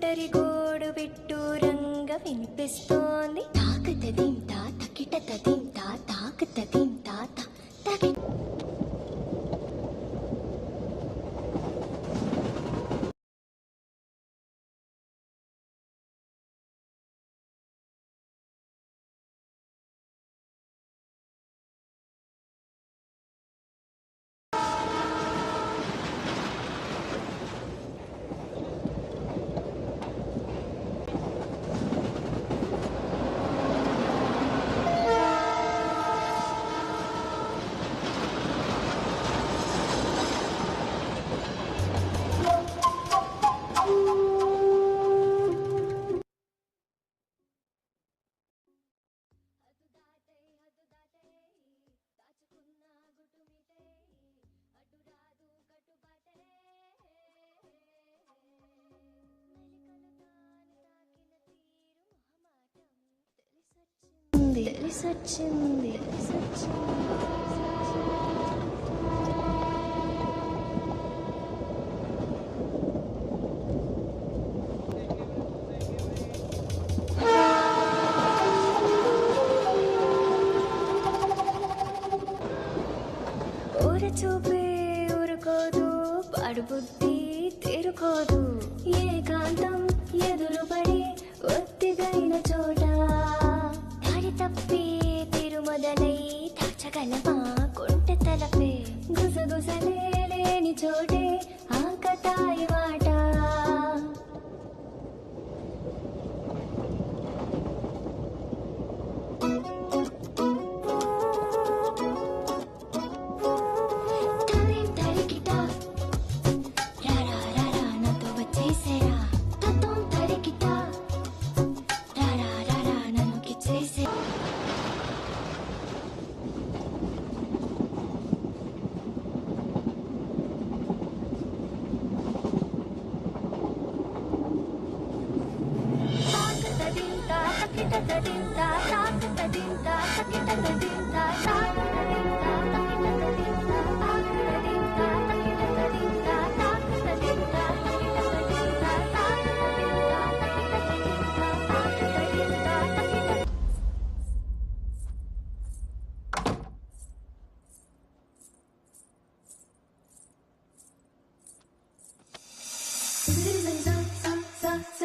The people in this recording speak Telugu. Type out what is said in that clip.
ఒంటరి గోడు విట్టూరంగ వినిపిస్తోంది. తాకతదింతా తకిటతదింతా తాకతదింతా తకి తెలిసొచ్చింది. ఊర చూపే ఊరుకోదు, పడుబుద్ధి తీరుకోదు. ఏకాంతం ఎదురుపడి ఒత్తిగైన చోట దారి తప్పి తిరుమొదలై దాచగలమా కొంటె తలపే. గుసగుసలే లేని చోటే ఆకతాయి మాట. తాకతదింతా తకిటతదింతా తాకతదింతా తకిటతదింతా